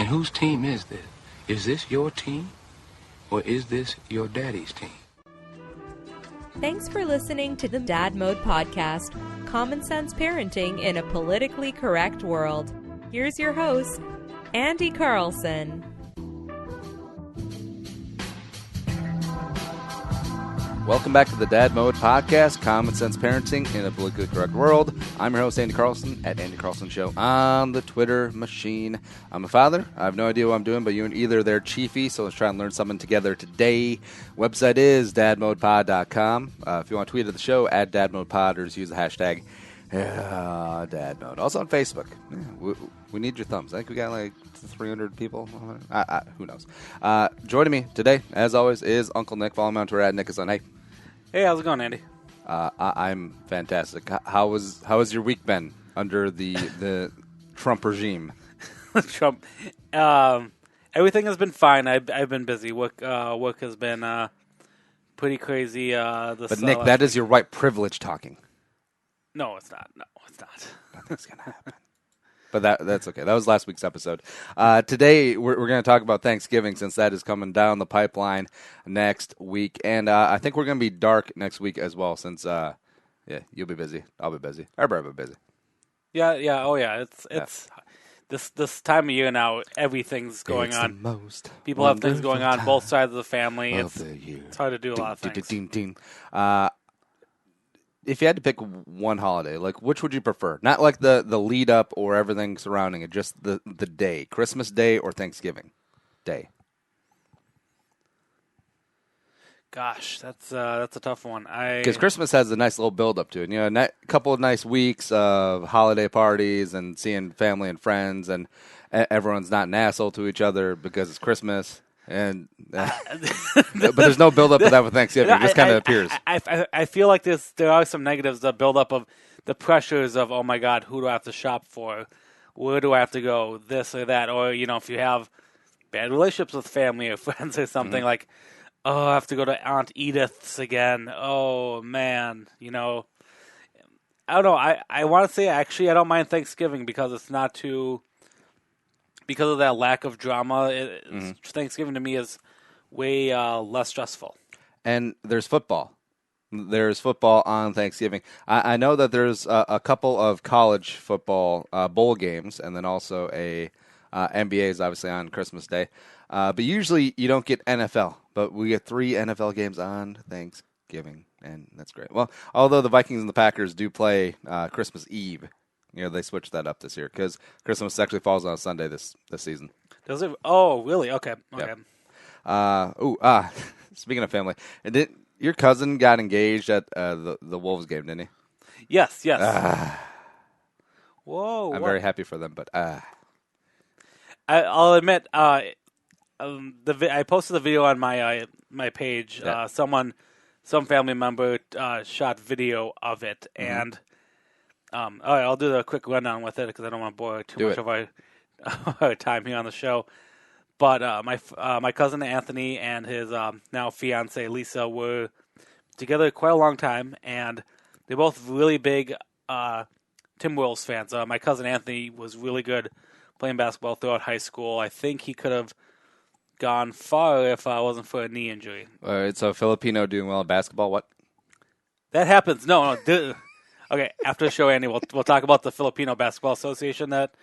And whose team is this? Is this your team? Or is this your daddy's team? Thanks for listening to the Dad Mode Podcast, common sense parenting in a politically correct world. Here's your host, Andy Carlson. Welcome back to the Dad Mode Podcast, common sense parenting in a politically correct world. I'm your host, Andy Carlson, at Andy Carlson Show on the Twitter machine. I'm a father. I have no idea what I'm doing, but you and either they're chiefy, so let's try and learn something together today. Website is dadmodepod.com. If you want to tweet at the show, at dadmodepod, or just use the hashtag dadmode. Also on Facebook. Yeah, we need your thumbs. I think we got like 300 people. Who knows? Joining me today, as always, is Uncle Nick. Follow me on Twitter at Nickerson. Hey, how's it going, Andy? I'm fantastic. How has your week been under the Trump regime? Trump. Everything has been fine. I've been busy. Work has been pretty crazy. But Nick, that is your white privilege talking. No, it's not. No, it's not. Nothing's gonna happen. But that's okay. That was last week's episode. Today, we're going to talk about Thanksgiving since that is coming down the pipeline next week. And I think we're going to be dark next week as well since, you'll be busy. I'll be busy. Everybody will be busy. Yeah. Oh, yeah. It's this time of year now, everything's going on. The most people have things going on, both sides of the family. It's hard to do a lot of things. If you had to pick one holiday, like which would you prefer? Not like the lead up or everything surrounding it, just the day. Christmas Day or Thanksgiving Day? Gosh, that's a tough one. Because Christmas has a nice little build up to it. You know, a couple of nice weeks of holiday parties and seeing family and friends, and everyone's not an asshole to each other because it's Christmas. And but there's no build up to that with Thanksgiving. It just kind of appears. I feel like there are some negatives. The build up of the pressures of, oh my God, who do I have to shop for? Where do I have to go? This or that, or if you have bad relationships with family or friends or something, like, oh, I have to go to Aunt Edith's again. Oh man, I don't know. I want to say actually I don't mind Thanksgiving because it's not too. Because of that lack of drama, Thanksgiving to me is way less stressful. And there's football. There's football on Thanksgiving. I know that there's a couple of college football bowl games, and then also a NBA is obviously on Christmas Day. But usually you don't get NFL, but we get 3 NFL games on Thanksgiving, and that's great. Well, although the Vikings and the Packers do play Christmas Eve. They switched that up this year because Christmas actually falls on a Sunday this season. Does it? Oh, really? Okay. Yep. Speaking of family, your cousin got engaged at the Wolves game, didn't he? Yes. Whoa. I'm very happy for them, but I'll admit, I posted the video on my page. Yeah. Some family member shot video of it, and. All right, I'll do the quick rundown with it because I don't want to bore too much of our time here on the show. But my cousin Anthony and his now fiance Lisa were together quite a long time, and they're both really big Timberwolves fans. My cousin Anthony was really good playing basketball throughout high school. I think he could have gone far if it wasn't for a knee injury. All right, so Filipino doing well at basketball. What? That happens. No. Okay, after the show, Andy, we'll talk about the Filipino Basketball Association that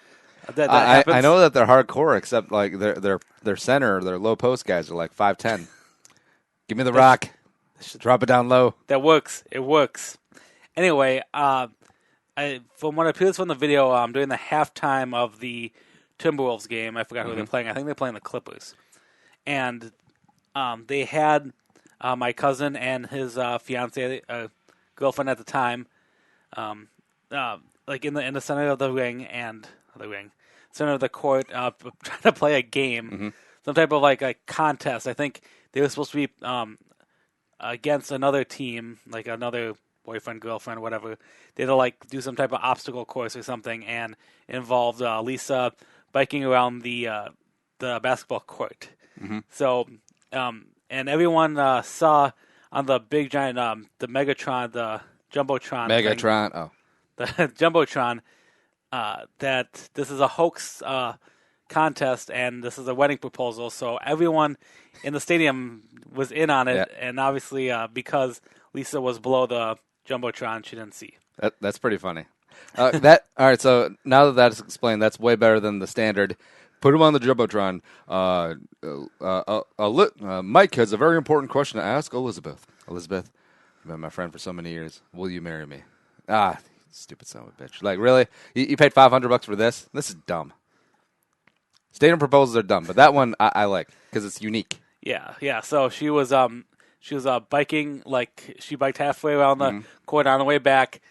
happens. I know that they're hardcore, except like their center, their low post guys are like 5'10". Give me the rock, drop it down low. That works. It works. Anyway, from what appears from the video, during the halftime of the Timberwolves game, I forgot who they're playing. I think they're playing the Clippers, and they had my cousin and his fiance, girlfriend at the time. Like in the center of the center of the court, trying to play a game, some type of like a contest. I think they were supposed to be against another team, like another boyfriend, girlfriend, whatever. They had to like do some type of obstacle course or something, and it involved Lisa biking around the basketball court. So, and everyone saw on the big giant, the Megatron, the Jumbotron. The Jumbotron, that this is a hoax contest, and this is a wedding proposal. So everyone in the stadium was in on it, and obviously because Lisa was below the jumbotron, she didn't see. That's pretty funny. All right. So now that that's explained, that's way better than the standard. Put him on the jumbotron. Mike has a very important question to ask Elizabeth. Elizabeth, you've been my friend for so many years. Will you marry me? Stupid son of a bitch. Like, really? You paid $500 for this? This is dumb. Stadium proposals are dumb, but that one I like because it's unique. Yeah. So she was biking, like she biked halfway around the court on the way back.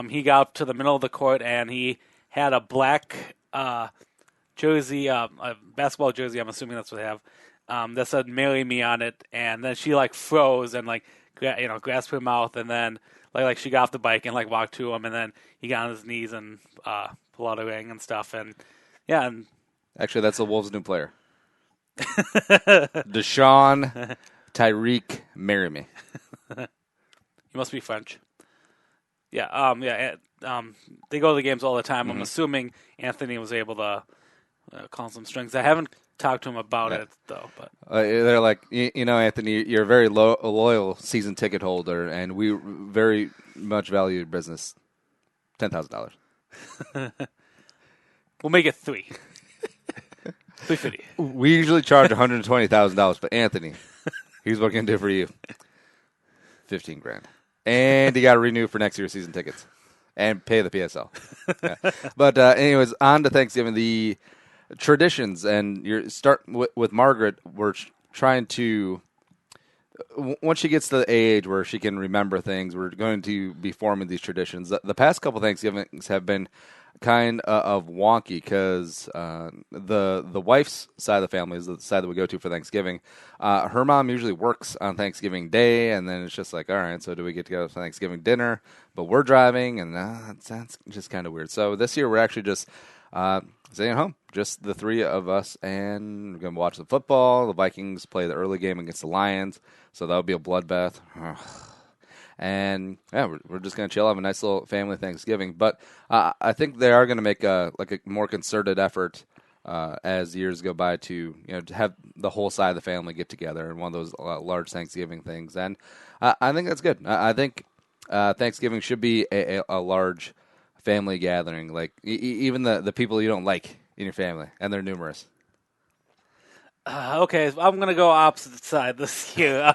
He got up to the middle of the court and he had a black jersey, a basketball jersey. I'm assuming that's what they have. That said "Marry Me" on it, and then she like froze and like grasped her mouth, and then like she got off the bike and like walked to him, and then he got on his knees and pulled out a ring and stuff, and yeah. And actually, that's the Wolves' new player, Deshaun Tyreek. Marry me. He must be French. Yeah. They go to the games all the time. I'm assuming Anthony was able to call some strings. I haven't talked to him about it though. But they're like, Anthony, you're a very loyal season ticket holder, and we very much value your business. $10,000. We'll make it $350. We usually charge $120,000, but Anthony, here's what we can do for you: $15,000, and you got to renew for next year's season tickets and pay the PSL. Yeah. But anyways, on to Thanksgiving. The traditions, and you start with Margaret. We're trying to, once she gets to the age where she can remember things, we're going to be forming these traditions. The past couple Thanksgivings have been kind of wonky because the wife's side of the family is the side that we go to for Thanksgiving. Her mom usually works on Thanksgiving Day, and then it's just like, all right, so do we get together for Thanksgiving dinner? But we're driving, and that's just kind of weird. So this year we're actually just staying at home, just the three of us, and we're going to watch the football. The Vikings play the early game against the Lions, so that'll be a bloodbath. And yeah, we're just going to chill, have a nice little family Thanksgiving. But I think they are going to make a more concerted effort as years go by to have the whole side of the family get together in one of those large Thanksgiving things. And I think that's good. I think Thanksgiving should be a large family gathering, like even the people you don't like in your family, and they're numerous. Okay, I'm going to go opposite side this year.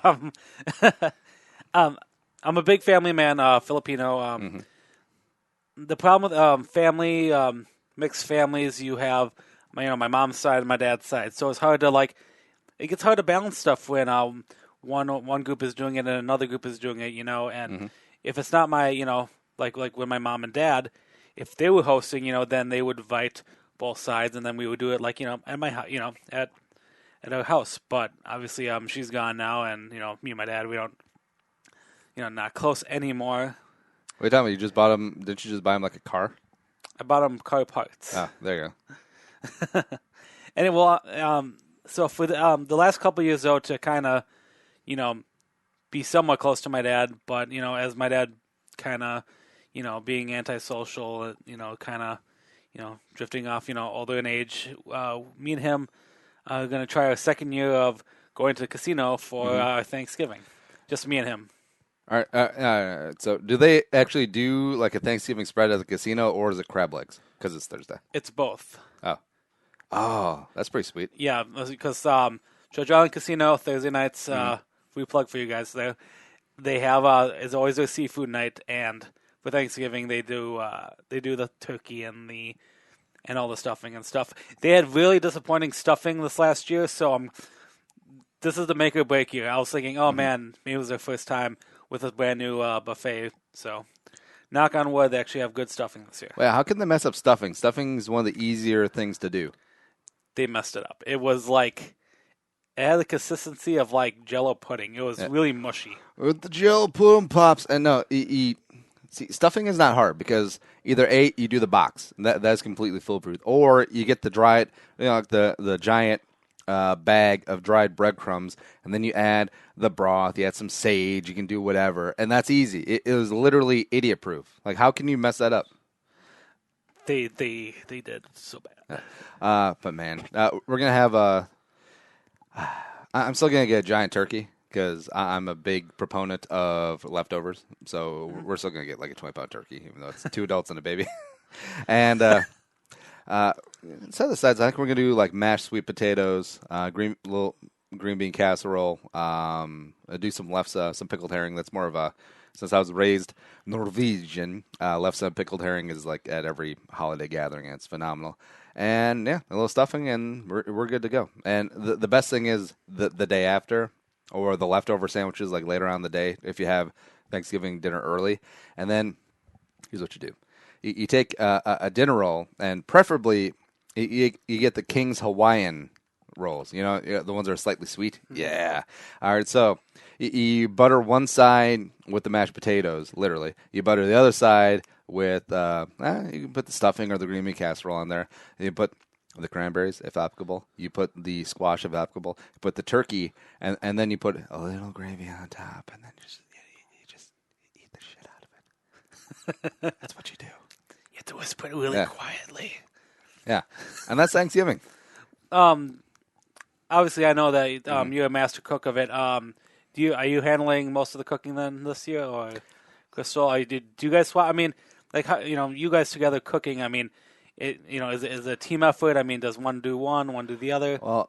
I'm a big family man, Filipino. The problem with family, mixed families, you have my mom's side and my dad's side, so it's hard to it gets hard to balance stuff when one group is doing it and another group is doing it, and if it's not my, like when my mom and dad, if they were hosting, then they would invite both sides, and then we would do it at my house, at our house. But obviously, she's gone now, and me and my dad, we don't. Not close anymore. Wait, tell me, you just bought him? Didn't you just buy him like a car? I bought him car parts. Ah, there you go. And so for the last couple of years though, to kind of, be somewhat close to my dad, but as my dad kind of, being antisocial, kind of, drifting off, older in age, me and him are going to try our second year of going to the casino for Thanksgiving. Just me and him. All right. So do they actually do like a Thanksgiving spread at the casino, or is it crab legs? Because it's Thursday. It's both. Oh, that's pretty sweet. Yeah, because Judge Island Casino, Thursday nights, free plug for you guys there. They have, it's always their seafood night, and for Thanksgiving they do the turkey and all the stuffing and stuff. They had really disappointing stuffing this last year, so this is the make or break year. I was thinking, oh man, maybe it was their first time with a brand new buffet. So, knock on wood, they actually have good stuffing this year. Wait, how can they mess up stuffing? Stuffing is one of the easier things to do. They messed it up. It was it had the consistency of Jell-O pudding. It was really mushy. With the Jell-O pudding pops, and no, see, stuffing is not hard because either A, you do the box, that's completely foolproof, or you get the dried, the giant bag of dried breadcrumbs, and then you add the broth, you add some sage, you can do whatever, and that's easy. It was literally idiot proof. How can you mess that up? They did so bad. But man, we're gonna have a. I'm still gonna get a giant turkey because I'm a big proponent of leftovers. So we're still gonna get like a 20-pound turkey, even though it's 2 adults and a baby. And set sides. I think we're gonna do like mashed sweet potatoes, little green bean casserole. Do some lefse, some pickled herring. That's more of a. Since I was raised Norwegian, lefse and pickled herring is like at every holiday gathering, and it's phenomenal. And yeah, a little stuffing, and we're good to go. And the best thing is the day after, or the leftover sandwiches like later on in the day, if you have Thanksgiving dinner early. And then here's what you do: you take a dinner roll, and preferably you get the King's Hawaiian rolls. You know, the ones that are slightly sweet. Yeah. All right. So you butter one side with the mashed potatoes. Literally, you butter the other side with you can put the stuffing or the green bean casserole on there. And you put the cranberries, if applicable. You put the squash, if applicable. You put the turkey, and then you put a little gravy on top, and then you just eat the shit out of it. That's what you do. You have to whisper it really quietly. Yeah, and that's Thanksgiving. Obviously, I know that you're a master cook of it. Are you handling most of the cooking then this year, or Crystal? Do you guys swap? I mean, like how, you guys together cooking. I mean, is it a team effort? I mean, does one do one do the other? Well,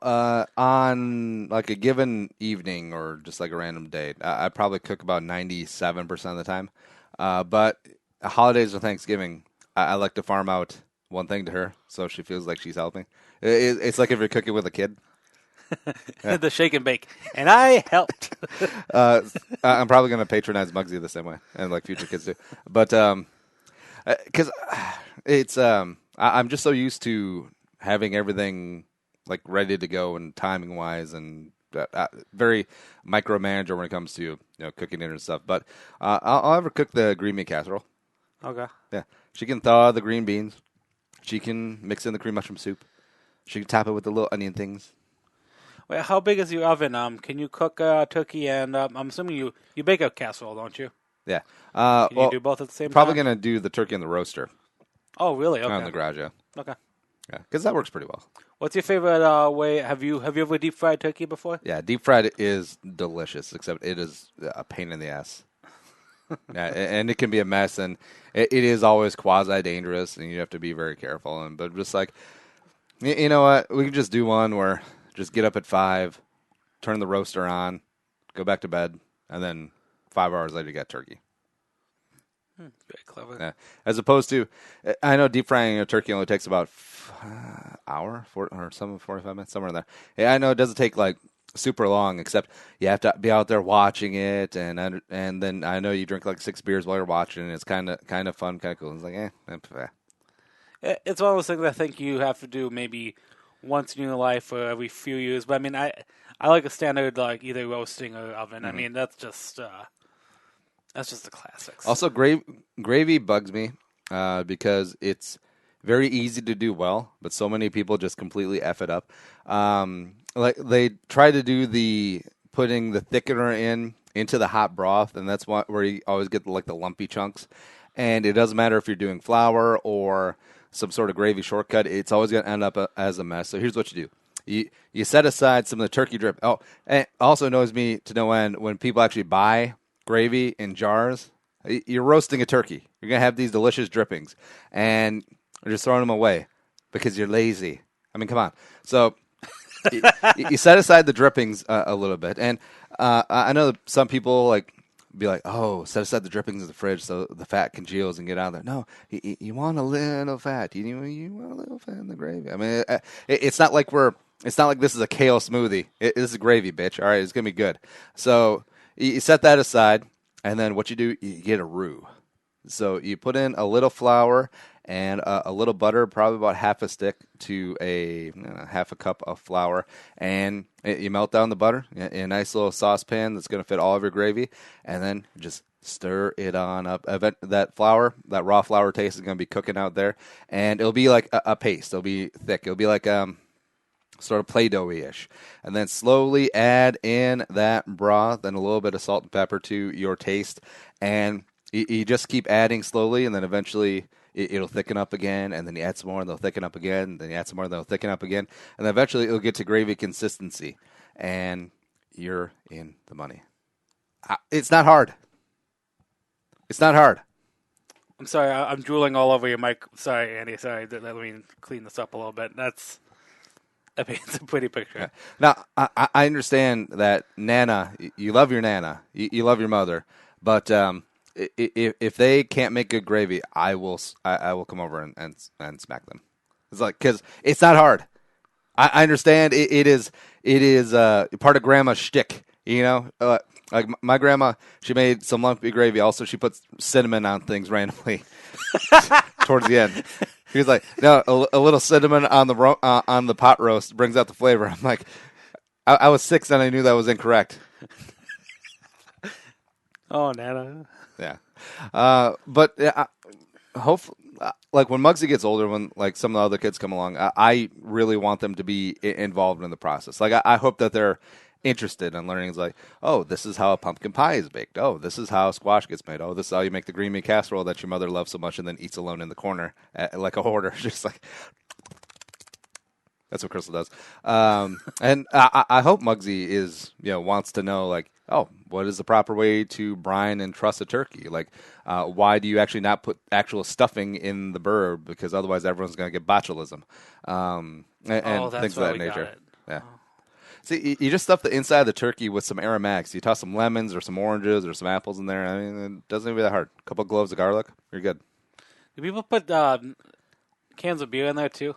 on like a given evening or just like a random day, I probably cook about 97% of the time. But holidays or Thanksgiving, I like to farm out one thing to her, so she feels like she's helping. It's like if you're cooking with a kid. Yeah. The shake and bake, and I helped. I'm probably going to patronize Muggsy the same way, and like future kids do. But because it's I'm just so used to having everything like ready to go and timing wise, and very micromanager when it comes to cooking dinner and stuff. But I'll ever cook the green bean casserole. Okay. Yeah, she can thaw the green beans. She can mix in the cream mushroom soup. She can top it with the little onion things. Wait, how big is your oven? Can you cook turkey and I'm assuming you bake a casserole, don't you? Yeah. Can you do both at the same time? Probably going to do the turkey in the roaster. Oh, really? Okay. On the garage, yeah. Okay. Yeah, because that works pretty well. What's your favorite way? Have you ever deep fried turkey before? Yeah, deep fried is delicious, except it is a pain in the ass. Yeah, and it can be a mess, and it is always quasi dangerous, and you have to be very careful. But just like, you know what, we can just do one where. Just get up at 5, turn the roaster on, go back to bed, and then 5 hours later you got turkey. Very clever. Yeah. As opposed to, I know deep frying a turkey only takes about hour, 45 minutes, somewhere in there. Yeah, I know it doesn't take like super long, except you have to be out there watching it, and then I know you drink like 6 beers while you're watching, and it's kind of fun, kind of cool. It's like, It's one of those things I think you have to do maybe once in your life or every few years. But I mean, I like a standard like either roasting or oven. I mean, that's just the classics. Also, gravy bugs me because it's very easy to do well, but so many people just completely F it up. Like they try to do putting the thickener into the hot broth, and that's where you always get like the lumpy chunks. And it doesn't matter if you're doing flour or some sort of gravy shortcut, it's always going to end up as a mess. So here's what you do. You set aside some of the turkey drip. Oh, and it also annoys me to no end when people actually buy gravy in jars. You're roasting a turkey. You're going to have these delicious drippings, and you're just throwing them away because you're lazy. I mean, come on. So you set aside the drippings a little bit. And I know some people like be like, oh, set aside the drippings in the fridge so the fat congeals and get out of there. No, you want a little fat. You want a little fat in the gravy. I mean, it's not like this is a kale smoothie. This is gravy, bitch. All right, it's going to be good. So you set that aside, and then what you do, you get a roux. So you put in a little flour and a little butter, probably about half a stick to half a cup of flour, and you melt down the butter in a nice little saucepan that's going to fit all of your gravy, and then just stir it on up. That raw flour taste is going to be cooking out there, and it'll be like a paste. It'll be thick. It'll be like sort of Play-Doh-ish. And then slowly add in that broth and a little bit of salt and pepper to your taste, and you just keep adding slowly, and then eventually it'll thicken up again, and then you add some more, and they'll thicken up again, and then you add some more, and they'll thicken up again, and then eventually it'll get to gravy consistency, and you're in the money. It's not hard. It's not hard. I'm sorry, I'm drooling all over your mic. Sorry, Andy. Sorry, let me clean this up a little bit. That paints a pretty picture. Yeah. Now, I understand that Nana, you love your Nana, you love your mother, but if they can't make good gravy, I will come over and smack them. It's like, because it's not hard. I understand it is part of Grandma's shtick, you know. Like my grandma, she made some lumpy gravy. Also, she puts cinnamon on things randomly towards the end. He was like, "No, a little cinnamon on the pot roast brings out the flavor." I'm like, I was 6 and I knew that was incorrect. Oh, Nana. Yeah, but hopefully, like when Muggsy gets older, when like some of the other kids come along, I really want them to be involved in the process. Like I hope that they're interested in learning. It's like, oh, this is how a pumpkin pie is baked. Oh, this is how squash gets made. Oh, this is how you make the green bean casserole that your mother loves so much and then eats alone in the corner like a hoarder. Just like, that's what Crystal does. And I hope Muggsy wants to know, like, oh, what is the proper way to brine and truss a turkey? Like, why do you actually not put actual stuffing in the burr? Because otherwise everyone's going to get botulism. And things of that nature. Yeah. Oh. See, you just stuff the inside of the turkey with some aromatics. You toss some lemons or some oranges or some apples in there. I mean, it doesn't even be that hard. A couple of cloves of garlic, you're good. Do people put cans of beer in there too?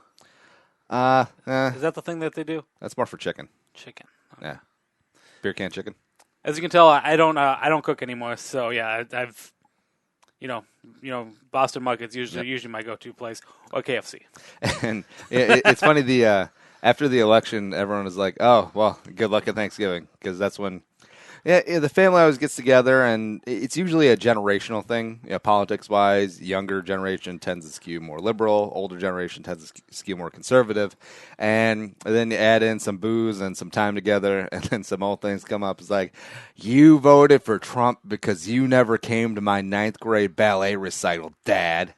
Is that the thing that they do? That's more for chicken. Chicken. Okay. Yeah. Beer can chicken. As you can tell, I don't cook anymore. So yeah, I've Boston Market's usually my go-to place, or KFC. And it's funny, after the election, everyone was like, oh, well, good luck at Thanksgiving, because that's when the family always gets together, and it's usually a generational thing. Politics-wise, younger generation tends to skew more liberal, older generation tends to skew more conservative, and then you add in some booze and some time together, and then some old things come up. It's like, you voted for Trump because you never came to my 9th grade ballet recital, Dad.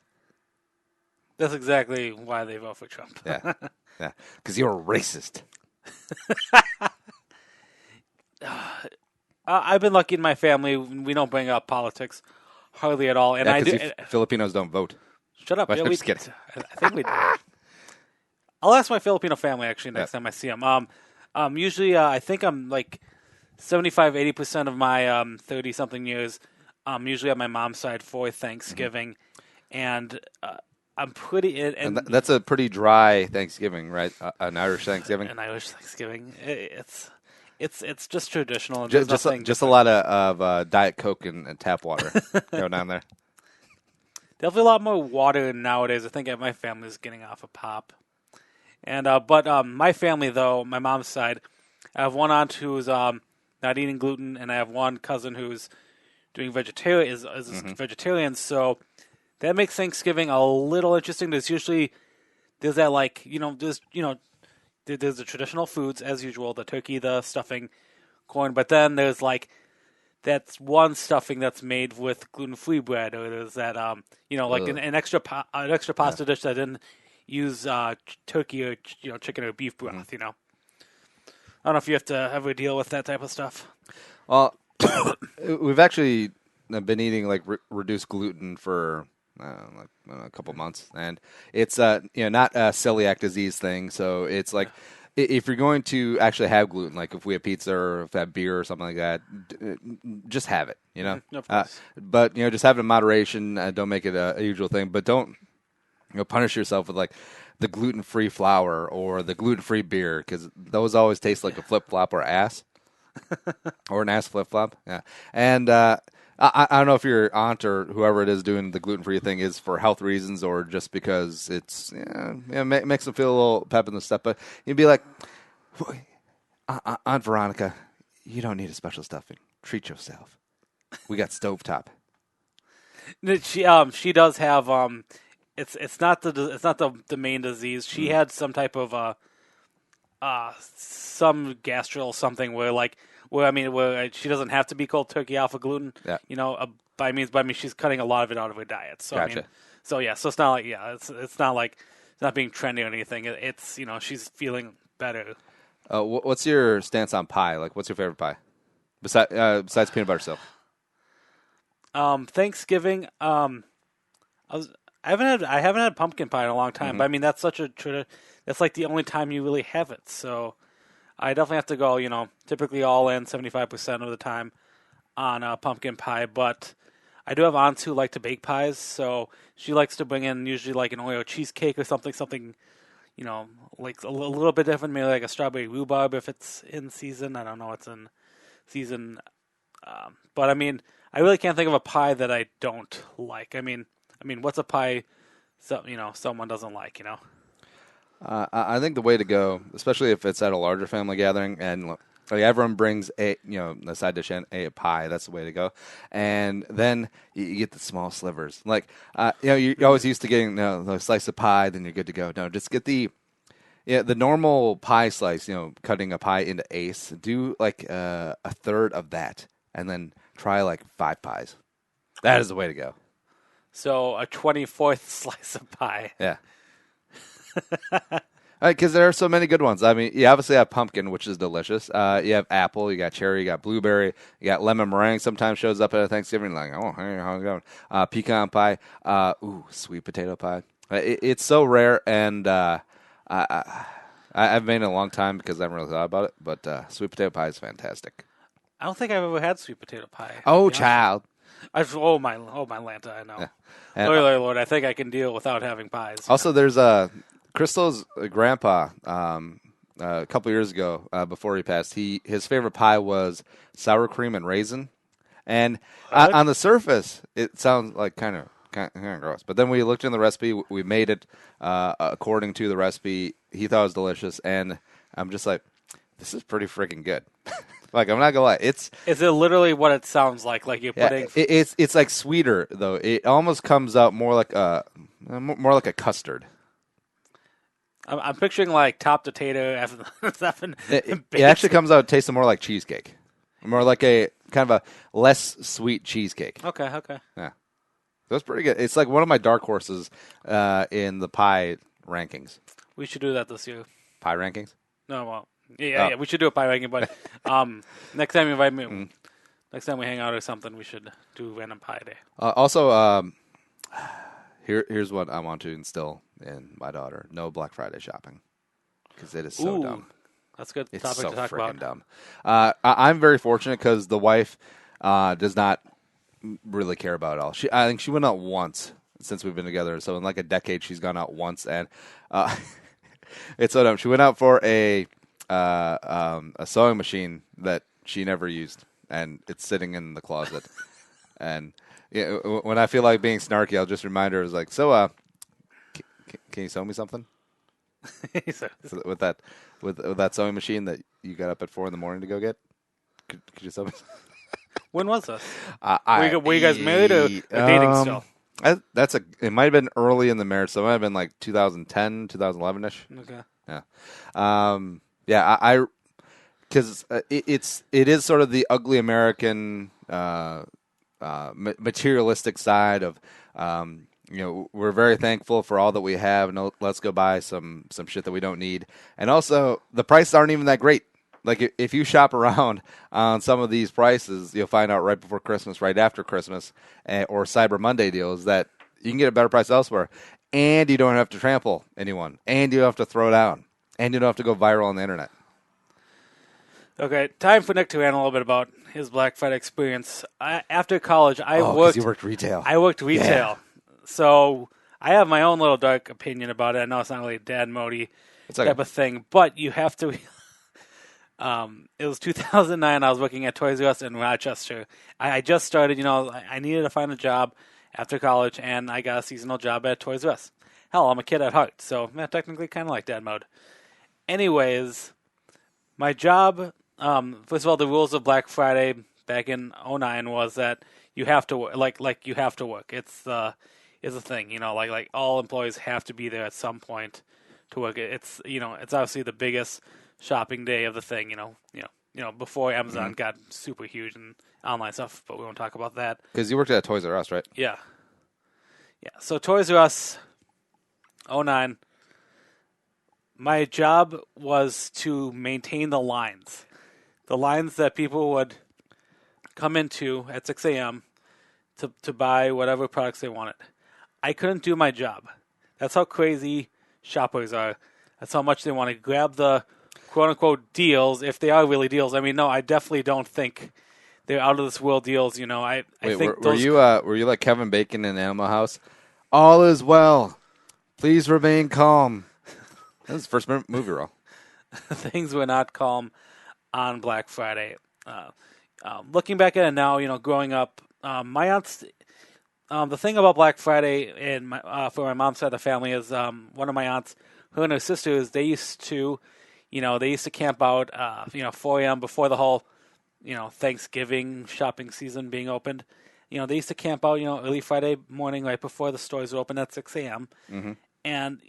That's exactly why they vote for Trump. Yeah. Yeah, because you're a racist. I've been lucky in my family. We don't bring up politics hardly at all. And I do. Filipinos don't vote. Shut up. Yeah, I'm just kidding. I think we do. I'll ask my Filipino family actually next time I see them. Usually, I think I'm like 75-80% of my 30-something years. Usually on my mom's side for Thanksgiving, and I'm pretty. And that's a pretty dry Thanksgiving, right? An Irish Thanksgiving. An Irish Thanksgiving. It's just traditional. And just a lot of Diet Coke and tap water going down there. Definitely a lot more water nowadays. I think my family's getting off of pop. And but my family though, my mom's side, I have one aunt who's not eating gluten, and I have one cousin who's doing vegetarian is vegetarian. So that makes Thanksgiving a little interesting. There's that there's the traditional foods as usual, the turkey, the stuffing, corn, but then there's like that's one stuffing that's made with gluten-free bread, or there's that an extra pasta dish that didn't use turkey or chicken or beef broth. I don't know if you have to ever deal with that type of stuff. Well, we've actually been eating like reduced gluten for a couple months, and it's not a celiac disease thing. So it's like if you're going to actually have gluten, like if we have pizza or if we have beer or something like that, just have it. But just have it in moderation. Don't make it a usual thing, but don't punish yourself with like the gluten-free flour or the gluten-free beer, because those always taste like a flip-flop or ass. Or an ass flip-flop. Yeah. And I don't know if your aunt or whoever it is doing the gluten-free thing is for health reasons or just because it's makes them feel a little pep in the step. But you'd be like, Aunt Veronica, you don't need a special stuffing. Treat yourself. We got stovetop. She does have it's not the main disease. She had some type of some gastro something where she doesn't have to be cold turkey alpha gluten. Yeah. By means she's cutting a lot of it out of her diet. So gotcha. So yeah, so it's not like it's not like it's not being trendy or anything. It's she's feeling better. What's your stance on pie? Like, what's your favorite pie besides peanut butter silk? Thanksgiving. I haven't had pumpkin pie in a long time, but I mean that's such a that's like the only time you really have it. So I definitely have to go. Typically all in 75% of the time on pumpkin pie, but I do have aunts who like to bake pies, so she likes to bring in usually like an Oreo cheesecake or something, like a little bit different, maybe like a strawberry rhubarb if it's in season. I don't know what's in season, but I mean, I really can't think of a pie that I don't like. I mean, what's a pie someone doesn't like? I think the way to go, especially if it's at a larger family gathering and like everyone brings a side dish and a pie, that's the way to go. And then you get the small slivers. Like you're always used to getting a slice of pie, then you're good to go. No, just get the normal pie slice. Cutting a pie into eighths. Do like a third of that, and then try like 5 pies. That is the way to go. So a 24th slice of pie. Yeah. Because there are so many good ones. I mean, you obviously have pumpkin, which is delicious. You have apple, you got cherry, you got blueberry, you got lemon meringue. Sometimes shows up at a Thanksgiving, like, oh, hey, how's it going? Pecan pie, sweet potato pie. It's so rare, and I've made it a long time because I haven't really thought about it. But sweet potato pie is fantastic. I don't think I've ever had sweet potato pie. Oh, child! Oh my Lanta, I know. Yeah. And, Lord, I think I can deal without having pies. Also, there's Crystal's grandpa, a couple years ago, before he passed, his favorite pie was sour cream and raisin. And on the surface, it sounds like kind of gross. But then we looked in the recipe. We made it according to the recipe. He thought it was delicious. And I'm just like, this is pretty freaking good. Like, I'm not gonna lie. Is it literally what it sounds like? Like you're putting. It's like sweeter though. It almost comes out more like a custard. I'm picturing like top to tater. It actually comes out tasting more like cheesecake, more like a kind of a less sweet cheesecake. Okay. Yeah, that's pretty good. It's like one of my dark horses in the pie rankings. We should do that this year. Pie rankings? No, well, yeah. We should do a pie ranking. But next time you invite me, next time we hang out or something, we should do random pie day. Also, here's what I want to instill in my daughter: no Black Friday shopping, because it is so dumb. That's a good it's topic so to talk about. It's so freaking dumb. I'm very fortunate because the wife does not really care about it all. I think she went out once since we've been together. So in like a decade, she's gone out once, and it's so dumb. She went out for a sewing machine that she never used, and it's sitting in the closet. And when I feel like being snarky, I'll just remind her, like, can you sew me something? So with that sewing machine that you got up at 4 a.m. to go get, could you sew me? When was this? Were you guys married or dating still? It might have been early in the marriage, so it might have been like 2010, 2011ish. Okay. Yeah. Because it is sort of the ugly American materialistic side of we're very thankful for all that we have, and let's go buy some shit that we don't need. And also, the prices aren't even that great. Like, if you shop around on some of these prices, you'll find out right before Christmas, right after Christmas, or Cyber Monday deals that you can get a better price elsewhere, and you don't have to trample anyone, and you don't have to throw down, and you don't have to go viral on the internet. Okay, time for Nick to rant a little bit about his Black Friday experience. After college, you worked retail. I worked retail. Yeah. So I have my own little dark opinion about it. I know it's not really a dad mode type of thing, but you have to. It was 2009. I was working at Toys R Us in Rochester. I just started. I needed to find a job after college, and I got a seasonal job at Toys R Us. Hell, I'm a kid at heart, so technically kind of like dad mode. Anyways, my job. First of all, the rules of Black Friday back in 2009 was that you have to work. Like you have to work. It's a thing. Like all employees have to be there at some point to work. It's it's obviously the biggest shopping day of the thing. Before Amazon got super huge and online stuff, but we won't talk about that. Because you worked at Toys R Us, right? Yeah. Yeah, so Toys R Us, '09. My job was to maintain the lines that people would come into at 6 a.m. to buy whatever products they wanted. I couldn't do my job. That's how crazy shoppers are. That's how much they want to grab the quote-unquote deals, if they are really deals. I mean, no, I definitely don't think they're out-of-this-world deals. I think were you like Kevin Bacon in Animal House? All is well. Please remain calm. That was his first movie role. things were not calm on Black Friday. Looking back at it now, growing up, my aunts. The thing about Black Friday and for my mom's side of the family is one of my aunts, her and her sisters, they used to camp out, 4 a.m. before the whole, Thanksgiving shopping season being opened. They used to camp out, early Friday morning right before the stores were open at 6 a.m. Mm-hmm. And,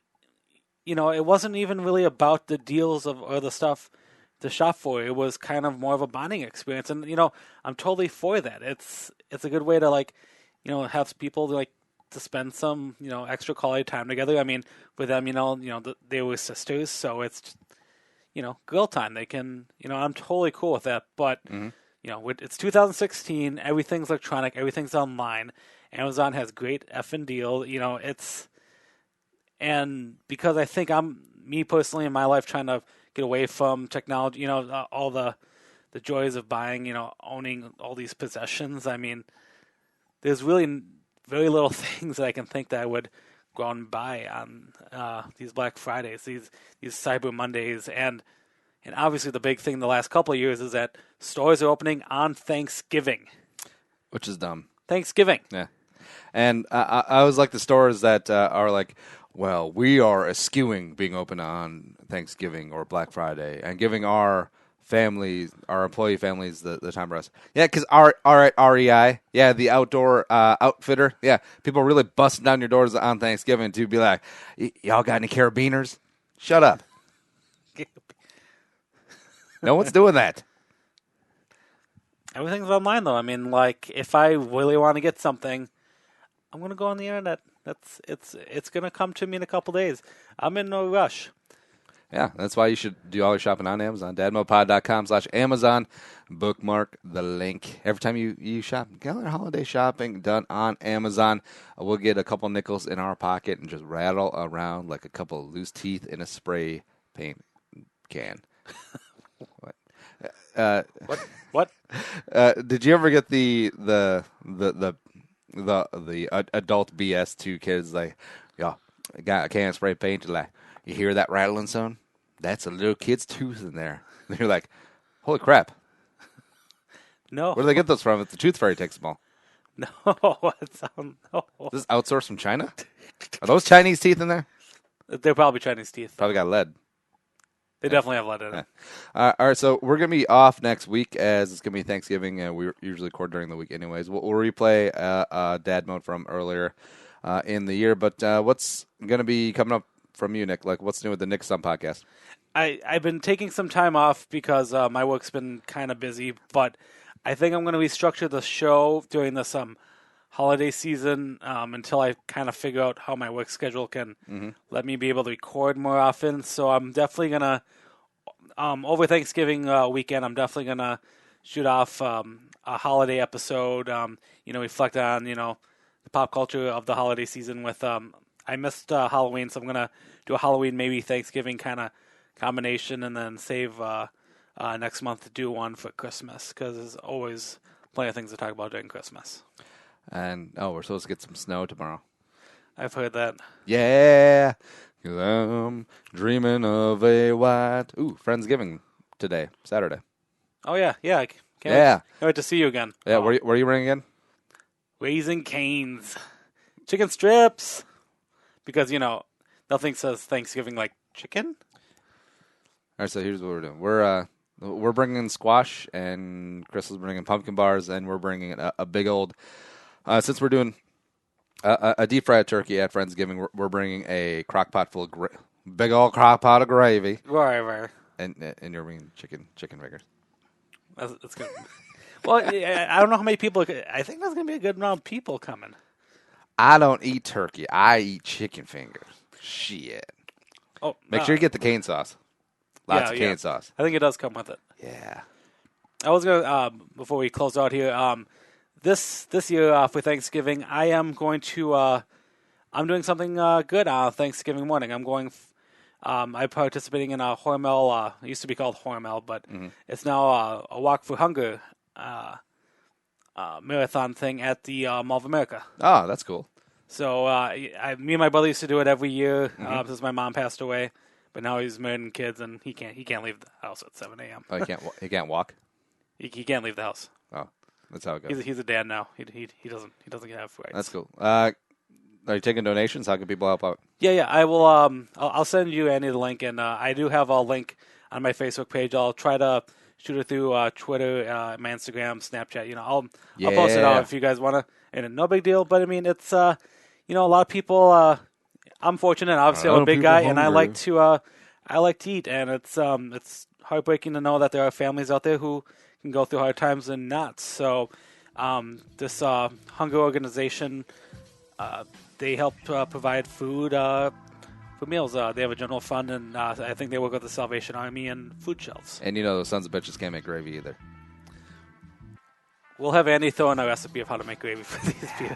it wasn't even really about the deals or the stuff to shop for. It was kind of more of a bonding experience. And, I'm totally for that. It's a good way to, have people to spend some, extra quality time together. I mean, with them, they were sisters, so it's just, girl time. They can, I'm totally cool with that. But, it's 2016. Everything's electronic. Everything's online. Amazon has great effing deal. And because I think me personally in my life trying to get away from technology, all the joys of buying, owning all these possessions. I mean, there's really very little things that I can think that I would go out and buy on these Black Fridays, these Cyber Mondays, and obviously the big thing the last couple of years is that stores are opening on Thanksgiving, which is dumb. Thanksgiving, yeah. And I always like the stores that are like, well, we are eschewing being open on Thanksgiving or Black Friday and giving our families, our employee families, the time rest. Yeah, because REI, yeah, the outdoor outfitter, yeah, people are really busting down your doors on Thanksgiving to be like, y'all got any carabiners? Shut up. No one's doing that. Everything's online, though. I mean, if I really want to get something, I'm going to go on the internet. It's going to come to me in a couple days. I'm in no rush. Yeah, that's why you should do all your shopping on Amazon. dadmopod.com/Amazon. Bookmark the link. Every time you shop, get all your holiday shopping done on Amazon. We'll get a couple nickels in our pocket and just rattle around like a couple of loose teeth in a spray paint can. What? Did you ever get the adult BS to kids like, yo, I got a can of spray paint, like, you hear that rattling sound? That's a little kid's tooth in there. And you're like, holy crap. No. Where do they get those from if the tooth fairy takes them all? No. No. Is this outsourced from China? Are those Chinese teeth in there? They're probably Chinese teeth. Probably got lead. They definitely have lead in it. All right, so we're going to be off next week as it's going to be Thanksgiving, and we usually record during the week anyways. We'll replay Dad Mode from earlier in the year, but what's going to be coming up from you, Nick? Like, what's new with the Nick Sun podcast? I've been taking some time off because my work's been kind of busy, but I think I'm going to restructure the show during this holiday season until I kind of figure out how my work schedule can let me be able to record more often. So I'm definitely going to, over Thanksgiving weekend, I'm definitely going to shoot off a holiday episode, reflect on, the pop culture of the holiday season with, I missed Halloween, so I'm going to do a Halloween, maybe Thanksgiving kind of combination, and then save next month to do one for Christmas, because there's always plenty of things to talk about during Christmas. And, we're supposed to get some snow tomorrow. I've heard that. Yeah, 'cause I'm dreaming of a white... Ooh, Friendsgiving today, Saturday. Oh, yeah. Can't wait to see you again. Yeah, where are you bringing again? Raising Cane's. Chicken strips. Because, nothing says Thanksgiving like chicken. All right, so here's what we're doing. We're bringing squash, and Chris is bringing pumpkin bars, and we're bringing a big old... since we're doing a deep fried turkey at Friendsgiving, we're bringing a crock pot full of big old crock pot of gravy. Right. And you're bringing chicken fingers. That's good. Well, I don't know how many people. I think there's going to be a good amount of people coming. I don't eat turkey. I eat chicken fingers. Shit. Oh, Make sure you get the cane sauce. Lots of cane sauce. I think it does come with it. Yeah. I was gonna before we close out here. This year for Thanksgiving, I am going to. I'm doing something good on Thanksgiving morning. I'm going. I'm participating in a Hormel. It used to be called Hormel, but it's now a Walk for Hunger marathon thing at the Mall of America. Oh, that's cool. So me and my brother used to do it every year since my mom passed away. But now he's married and kids, and he can't leave the house at 7 a.m. Oh, he can't walk. He can't leave the house. Oh, that's how it goes. He's a dad now. He doesn't have rights. That's cool. Are you taking donations? How can people help out? Yeah. I will. I'll send you Andy the link, and I do have a link on my Facebook page. I'll try to shoot it through Twitter, my Instagram, Snapchat. I'll post it out if you guys want to. And no big deal. But I mean, it's a lot of people. I'm fortunate. Obviously, I'm a big guy, and I like to eat. And it's heartbreaking to know that there are families out there who can go through hard times and not. So, this hunger organization. They help provide food for meals. They have a general fund, and I think they work with the Salvation Army and food shelves. And those sons of bitches can't make gravy either. We'll have Andy throw in a recipe of how to make gravy for these people,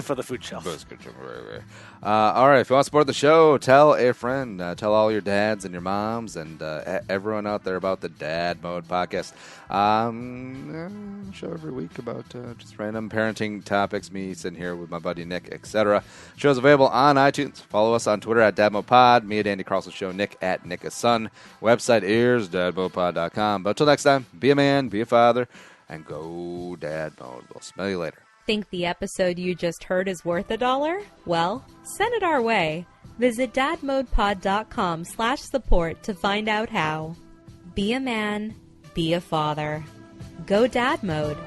for the food shelves. All right, if you want to support the show, tell a friend. Tell all your dads and your moms and everyone out there about the Dad Mode podcast. Show every week about just random parenting topics, me sitting here with my buddy Nick, etc. Show's available on iTunes. Follow us on Twitter at DadModePod, me at Andy Carlson Show, Nick at NickASon. Website is dadmodepod.com. But until next time, be a man, be a father, and go Dad Mode. We'll smell you later. Think the episode you just heard is worth $1? Well, send it our way. Visit dadmodepod.com/support to find out how. Be a man, be a father. Go Dad Mode.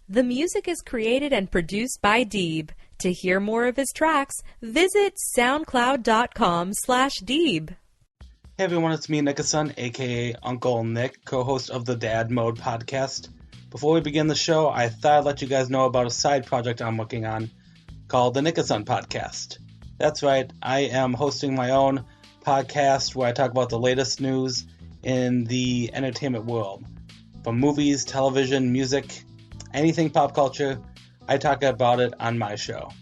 The music is created and produced by Deeb. To hear more of his tracks, visit soundcloud.com/Deeb. Hey everyone, it's me, NickASon, aka Uncle Nick, co-host of the Dad Mode podcast. Before we begin the show, I thought I'd let you guys know about a side project I'm working on called the NickASon podcast. That's right, I am hosting my own podcast where I talk about the latest news in the entertainment world. From movies, television, music, anything pop culture, I talk about it on my show.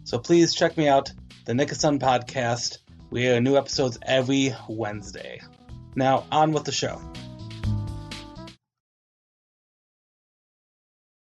So please check me out, the NickASon podcast. We air new episodes every Wednesday. Now, on with the show.